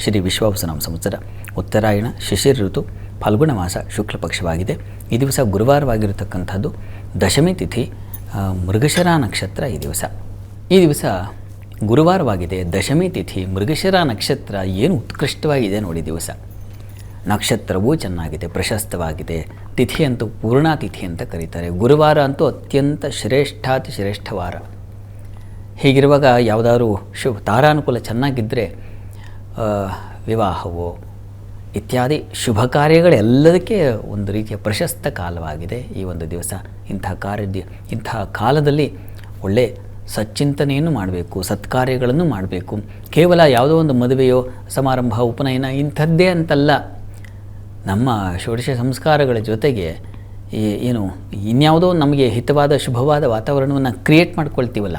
ಶ್ರೀ ವಿಶ್ವಾವಸುನಾಮ ಸಂವತ್ಸರ ಉತ್ತರಾಯಣ ಶಿಶಿರ ಋತು ಫಲ್ಗುಣ ಮಾಸ ಶುಕ್ಲ ಪಕ್ಷವಾಗಿದೆ. ಈ ದಿವಸ ಗುರುವಾರವಾಗಿರತಕ್ಕಂಥದ್ದು. ದಶಮಿ ತಿಥಿ, ಮೃಗಶಿರ ನಕ್ಷತ್ರ. ಈ ದಿವಸ ಗುರುವಾರವಾಗಿದೆ, ದಶಮಿ ತಿಥಿ, ಮೃಗಶಿರ ನಕ್ಷತ್ರ. ಏನು ಉತ್ಕೃಷ್ಟವಾಗಿದೆ ನೋಡಿ ದಿವಸ. ನಕ್ಷತ್ರವೂ ಚೆನ್ನಾಗಿದೆ, ಪ್ರಶಸ್ತವಾಗಿದೆ. ತಿಥಿ ಅಂತೂ ಪೂರ್ಣ ತಿಥಿ ಅಂತ ಕರೀತಾರೆ. ಗುರುವಾರ ಅಂತೂ ಅತ್ಯಂತ ಶ್ರೇಷ್ಠಾತಿ ಶ್ರೇಷ್ಠ ವಾರ. ಹೀಗಿರುವಾಗ ಯಾವುದಾದ್ರೂ ತಾರಾನುಕೂಲ ಚೆನ್ನಾಗಿದ್ದರೆ ವಿವಾಹವೋ ಇತ್ಯಾದಿ ಶುಭ ಕಾರ್ಯಗಳೆಲ್ಲದಕ್ಕೆ ಒಂದು ರೀತಿಯ ಪ್ರಶಸ್ತ ಕಾಲವಾಗಿದೆ ಈ ಒಂದು ದಿವಸ. ಇಂತಹ ಕಾಲದಲ್ಲಿ ಒಳ್ಳೆ ಸಚ್ಚಿಂತನೆಯನ್ನು ಮಾಡಬೇಕು, ಸತ್ಕಾರ್ಯಗಳನ್ನು ಮಾಡಬೇಕು. ಕೇವಲ ಯಾವುದೋ ಒಂದು ಮದುವೆಯೋ ಸಮಾರಂಭ ಉಪನಯನ ಇಂಥದ್ದೇ ಅಂತಲ್ಲ. ನಮ್ಮ ಷೋಡಶ ಸಂಸ್ಕಾರಗಳ ಜೊತೆಗೆ ಇನ್ಯಾವುದೋ ನಮಗೆ ಹಿತವಾದ ಶುಭವಾದ ವಾತಾವರಣವನ್ನು ಕ್ರಿಯೇಟ್ ಮಾಡ್ಕೊಳ್ತೀವಲ್ಲ,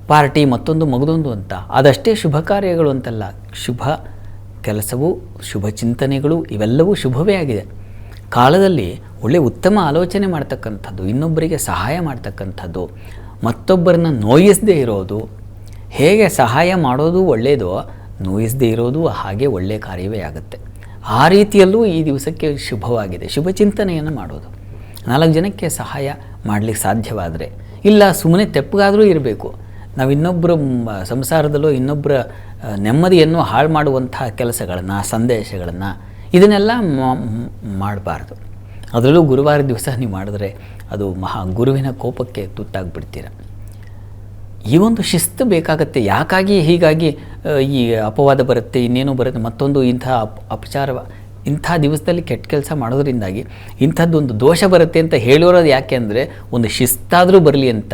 ಪಾರ್ಟಿ ಮತ್ತೊಂದು ಮಗದೊಂದು ಅಂತ, ಅದಷ್ಟೇ ಶುಭ ಕಾರ್ಯಗಳು ಅಂತಲ್ಲ. ಶುಭ ಕೆಲಸವು, ಶುಭ ಚಿಂತನೆಗಳು ಇವೆಲ್ಲವೂ ಶುಭವೇ ಆಗಿದೆ. ಕಾಲದಲ್ಲಿ ಒಳ್ಳೆ ಉತ್ತಮ ಆಲೋಚನೆ ಮಾಡ್ತಕ್ಕಂಥದ್ದು, ಇನ್ನೊಬ್ಬರಿಗೆ ಸಹಾಯ ಮಾಡ್ತಕ್ಕಂಥದ್ದು, ಮತ್ತೊಬ್ಬರನ್ನ ನೋಯಿಸದೇ ಇರೋದು. ಹೇಗೆ ಸಹಾಯ ಮಾಡೋದು ಒಳ್ಳೆಯದೋ, ನೋಯಿಸದೇ ಇರೋದು ಹಾಗೆ ಒಳ್ಳೆಯ ಕಾರ್ಯವೇ ಆಗುತ್ತೆ. ಆ ರೀತಿಯಲ್ಲೂ ಈ ದಿವಸಕ್ಕೆ ಶುಭವಾಗಿದೆ. ಶುಭ ಚಿಂತನೆಯನ್ನು ಮಾಡೋದು, 4 ಜನಕ್ಕೆ ಸಹಾಯ ಮಾಡಲಿಕ್ಕೆ ಸಾಧ್ಯವಾದರೆ, ಇಲ್ಲ ಸುಮ್ಮನೆ ತೆಪ್ಪಗಾದರೂ ಇರಬೇಕು. ನಾವು ಇನ್ನೊಬ್ಬರ ಸಂಸಾರದಲ್ಲೋ ಇನ್ನೊಬ್ಬರ ನೆಮ್ಮದಿಯನ್ನು ಹಾಳು ಮಾಡುವಂಥ ಕೆಲಸಗಳನ್ನು, ಸಂದೇಶಗಳನ್ನು ಇದನ್ನೆಲ್ಲ ಮಾಡಬಾರ್ದು. ಅದರಲ್ಲೂ ಗುರುವಾರ ದಿವಸ ನೀವು ಮಾಡಿದ್ರೆ ಅದು ಗುರುವಿನ ಕೋಪಕ್ಕೆ ತುತ್ತಾಗ್ಬಿಡ್ತೀರ. ಈ ಒಂದು ಶಿಸ್ತು ಬೇಕಾಗತ್ತೆ. ಯಾಕಾಗಿ ಹೀಗಾಗಿ ಈ ಅಪವಾದ ಬರುತ್ತೆ, ಇನ್ನೇನೋ ಬರುತ್ತೆ, ಮತ್ತೊಂದು ಇಂಥ ಅಪಚಾರ, ಇಂಥ ದಿವಸದಲ್ಲಿ ಕೆಟ್ಟ ಕೆಲಸ ಮಾಡೋದ್ರಿಂದಾಗಿ ಇಂಥದ್ದೊಂದು ದೋಷ ಬರುತ್ತೆ ಅಂತ ಹೇಳಿರೋದು ಯಾಕೆ ಅಂದರೆ, ಒಂದು ಶಿಸ್ತಾದರೂ ಬರಲಿ ಅಂತ.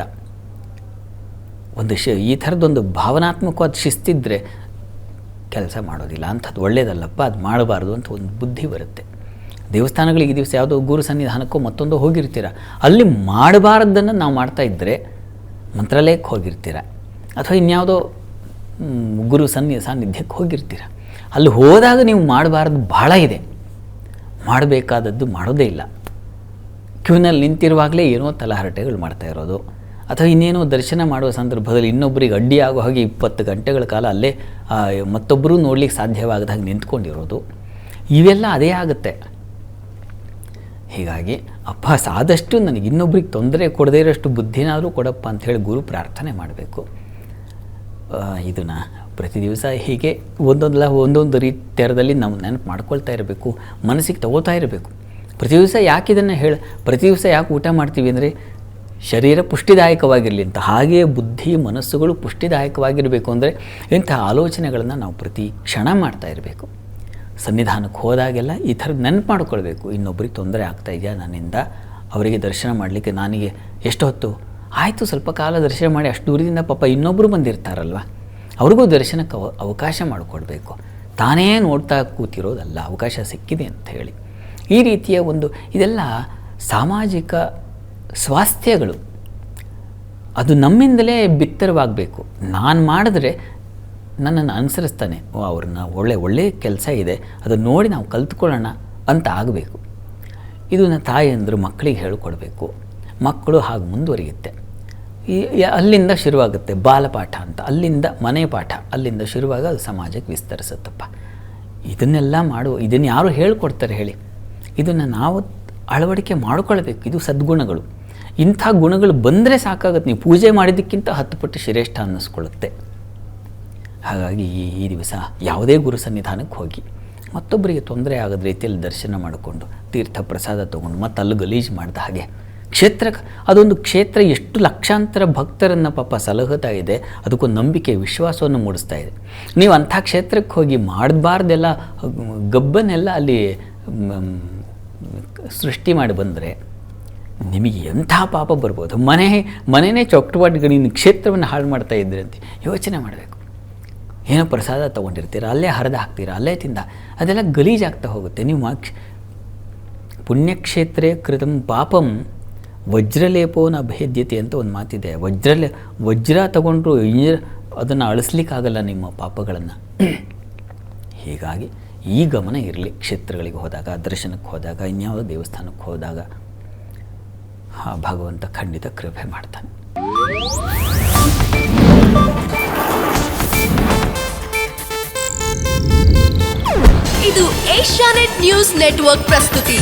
ಈ ಥರದ್ದೊಂದು ಭಾವನಾತ್ಮಕವಾದ ಶಿಸ್ತಿದ್ದರೆ ಕೆಲಸ ಮಾಡೋದಿಲ್ಲ. ಅಂಥದ್ದು ಒಳ್ಳೆಯದಲ್ಲಪ್ಪ, ಅದು ಮಾಡಬಾರ್ದು ಅಂತ ಒಂದು ಬುದ್ಧಿ ಬರುತ್ತೆ. ದೇವಸ್ಥಾನಗಳಿಗೆ ಈ ದಿವಸ ಯಾವುದೋ ಗುರು ಸನ್ನಿಧಾನಕ್ಕೋ ಮತ್ತೊಂದು ಹೋಗಿರ್ತೀರ, ಅಲ್ಲಿ ಮಾಡಬಾರ್ದನ್ನು ನಾವು ಮಾಡ್ತಾಯಿದ್ದರೆ ಮಂತ್ರಾಲಯಕ್ಕೆ ಹೋಗಿರ್ತೀರ, ಅಥವಾ ಇನ್ಯಾವುದೋ ಗುರು ಸಾನ್ನಿಧ್ಯಕ್ಕೆ ಹೋಗಿರ್ತೀರ. ಅಲ್ಲಿ ಹೋದಾಗ ನೀವು ಮಾಡಬಾರ್ದು ಭಾಳ ಇದೆ, ಮಾಡಬೇಕಾದದ್ದು ಮಾಡೋದೇ ಇಲ್ಲ. ಕ್ಯೂನಲ್ಲಿ ನಿಂತಿರುವಾಗಲೇ ಏನೋ ತಲಹರಟೆಗಳು ಮಾಡ್ತಾ ಇರೋದು, ಅಥವಾ ಇನ್ನೇನೋ ದರ್ಶನ ಮಾಡುವ ಸಂದರ್ಭದಲ್ಲಿ ಇನ್ನೊಬ್ಬರಿಗೆ ಅಡ್ಡಿಯಾಗೋ ಹಾಗೆ 20 ಗಂಟೆಗಳ ಕಾಲ ಅಲ್ಲೇ ಮತ್ತೊಬ್ಬರೂ ನೋಡಲಿಕ್ಕೆ ಸಾಧ್ಯವಾಗದ ಹಾಗೆ ನಿಂತ್ಕೊಂಡಿರೋದು, ಇವೆಲ್ಲ ಅದೇ ಆಗುತ್ತೆ. ಹೀಗಾಗಿ ಅಪ್ಪ ಸಾದಷ್ಟು ನನಗೆ ಇನ್ನೊಬ್ರಿಗೆ ತೊಂದರೆ ಕೊಡದೇ ಇರೋಷ್ಟು ಬುದ್ಧಿನಾದರೂ ಕೊಡಪ್ಪ ಅಂಥೇಳಿ ಗುರು ಪ್ರಾರ್ಥನೆ ಮಾಡಬೇಕು. ಇದನ್ನು ಪ್ರತಿ ದಿವಸ ಹೀಗೆ ಒಂದೊಂದು ರೀತಿಯರದಲ್ಲಿ ನಾವು ನೆನಪು ಮಾಡ್ಕೊಳ್ತಾ ಇರಬೇಕು, ಮನಸ್ಸಿಗೆ ತಗೋತಾ ಇರಬೇಕು. ಪ್ರತಿ ದಿವಸ ಯಾಕೆ ಇದನ್ನು ಪ್ರತಿ ದಿವಸ ಯಾಕೆ ಊಟ ಮಾಡ್ತೀವಿ ಅಂದರೆ ಶರೀರ ಪುಷ್ಟಿದಾಯಕವಾಗಿರಲಿ ಅಂತ. ಹಾಗೆಯೇ ಬುದ್ಧಿ ಮನಸ್ಸುಗಳು ಪುಷ್ಟಿದಾಯಕವಾಗಿರಬೇಕು ಅಂದರೆ ಇಂಥ ಆಲೋಚನೆಗಳನ್ನು ನಾವು ಪ್ರತಿ ಕ್ಷಣ ಮಾಡ್ತಾ ಇರಬೇಕು. ಸನ್ನಿಧಾನಕ್ಕೆ ಹೋದಾಗೆಲ್ಲ ಈ ಥರದ್ದು ನೆನಪು ಮಾಡ್ಕೊಳ್ಬೇಕು. ಇನ್ನೊಬ್ಬರಿಗೆ ತೊಂದರೆ ಆಗ್ತಾ ಇದೆಯಾ ನನ್ನಿಂದ, ಅವರಿಗೆ ದರ್ಶನ ಮಾಡಲಿಕ್ಕೆ ನನಗೆ ಎಷ್ಟು ಹೊತ್ತು ಆಯಿತು, ಸ್ವಲ್ಪ ಕಾಲ ದರ್ಶನ ಮಾಡಿ, ಅಷ್ಟು ದೂರದಿಂದ ಪಾಪ ಇನ್ನೊಬ್ಬರು ಬಂದಿರ್ತಾರಲ್ವ, ಅವ್ರಿಗೂ ದರ್ಶನಕ್ಕೆ ಅವಕಾಶ ಮಾಡಿಕೊಡ್ಬೇಕು. ತಾನೇ ನೋಡ್ತಾ ಕೂತಿರೋದಲ್ಲ, ಅವಕಾಶ ಸಿಕ್ಕಿದೆ ಅಂತ ಹೇಳಿ. ಈ ರೀತಿಯ ಇದೆಲ್ಲ ಸಾಮಾಜಿಕ ಸ್ವಾಸ್ಥ್ಯಗಳು. ಅದು ನಮ್ಮಿಂದಲೇ ಬಿತ್ತರವಾಗಬೇಕು. ನಾನು ಮಾಡಿದ್ರೆ ನನ್ನನ್ನು ಅನುಸರಿಸ್ತಾನೆ, ಅವ್ರನ್ನ ಒಳ್ಳೆ ಕೆಲಸ ಇದೆ, ಅದನ್ನು ನೋಡಿ ನಾವು ಕಲ್ತ್ಕೊಳ್ಳೋಣ ಅಂತ ಆಗಬೇಕು. ಇದನ್ನು ತಾಯಿಯಂದರು ಮಕ್ಕಳಿಗೆ ಹೇಳಿಕೊಡ್ಬೇಕು. ಮಕ್ಕಳು ಹಾಗೆ ಮುಂದುವರಿಯುತ್ತೆ. ಅಲ್ಲಿಂದ ಶುರುವಾಗುತ್ತೆ ಬಾಲಪಾಠ ಅಂತ, ಅಲ್ಲಿಂದ ಮನೆ ಪಾಠ, ಅಲ್ಲಿಂದ ಶುರುವಾಗ ಅದು ಸಮಾಜಕ್ಕೆ ವಿಸ್ತರಿಸುತ್ತಪ್ಪ. ಇದನ್ನು ಯಾರು ಹೇಳ್ಕೊಡ್ತಾರೆ ಹೇಳಿ? ಇದನ್ನು ನಾವು ಅಳವಡಿಕೆ ಮಾಡಿಕೊಳ್ಬೇಕು. ಇದು ಸದ್ಗುಣಗಳು. ಇಂಥ ಗುಣಗಳು ಬಂದರೆ ಸಾಕಾಗುತ್ತೆ. ನೀವು ಪೂಜೆ ಮಾಡಿದ್ದಕ್ಕಿಂತ 10 ಪಟ್ಟು ಶ್ರೇಷ್ಠ ಅನ್ನಿಸ್ಕೊಳ್ಳುತ್ತೆ. ಹಾಗಾಗಿ ಈ ದಿವಸ ಯಾವುದೇ ಗುರು ಸನ್ನಿಧಾನಕ್ಕೆ ಹೋಗಿ ಮತ್ತೊಬ್ಬರಿಗೆ ತೊಂದರೆ ಆಗದ ರೀತಿಯಲ್ಲಿ ದರ್ಶನ ಮಾಡಿಕೊಂಡು ತೀರ್ಥ ಪ್ರಸಾದ ತೊಗೊಂಡು ಮತ್ತು ಅಲ್ಲಿ ಗಲೀಜು ಮಾಡಿದ ಹಾಗೆ ಅದೊಂದು ಕ್ಷೇತ್ರ ಎಷ್ಟು ಲಕ್ಷಾಂತರ ಭಕ್ತರನ್ನು ಪಾಪ ಸಲಹುತ್ತಾ ಇದೆ. ಅದಕ್ಕೊಂದು ನಂಬಿಕೆ, ವಿಶ್ವಾಸವನ್ನು ಮೂಡಿಸ್ತಾ ಇದೆ. ನೀವು ಅಂಥ ಕ್ಷೇತ್ರಕ್ಕೆ ಹೋಗಿ ಮಾಡಬಾರ್ದೆಲ್ಲ ಗಬ್ಬನ್ನೆಲ್ಲ ಅಲ್ಲಿ ಸೃಷ್ಟಿ ಮಾಡಿ ಬಂದರೆ ನಿಮಗೆ ಎಂಥ ಪಾಪ ಬರ್ಬೋದು. ಮನೆಯೇ ಚೊಕ್ಕಟವಾಟಿಗೆ ನೀನು ಕ್ಷೇತ್ರವನ್ನು ಹಾಳು ಮಾಡ್ತಾ ಇದ್ದರೆ ಅಂತ ಯೋಚನೆ ಮಾಡಬೇಕು. ಏನೋ ಪ್ರಸಾದ ತೊಗೊಂಡಿರ್ತೀರ, ಅಲ್ಲೇ ಹರಿದು ಹಾಕ್ತೀರ, ಅಲ್ಲೇ ತಿಂದ, ಅದೆಲ್ಲ ಗಲೀಜಾಗ್ತಾ ಹೋಗುತ್ತೆ. ನೀವು ಪುಣ್ಯಕ್ಷೇತ್ರೇ ಕೃತಂ ಪಾಪಂ ವಜ್ರಲೇಪೋನ ಅಭೇದ್ಯತೆ ಅಂತ ಒಂದು ಮಾತಿದೆ. ವಜ್ರ ತಗೊಂಡ್ರು ಅದನ್ನು ಅಳಿಸ್ಲಿಕ್ಕಾಗಲ್ಲ ನಿಮ್ಮ ಪಾಪಗಳನ್ನು. ಹೀಗಾಗಿ ಈ ಗಮನ ಇರಲಿ. ಕ್ಷೇತ್ರಗಳಿಗೆ ಹೋದಾಗ, ದರ್ಶನಕ್ಕೆ ಹೋದಾಗ, ಇನ್ಯಾವುದೋ ದೇವಸ್ಥಾನಕ್ಕೆ ಹೋದಾಗ ಭಗವಂತ ಖಂಡಿತ ಕೃಪೆ ಮಾಡ್ತಾನೆ. ಏಷ್ಯಾನೆಟ್ ನ್ಯೂಸ್ ನೆಟ್ವರ್ಕ್ ಪ್ರಸ್ತುತಿ.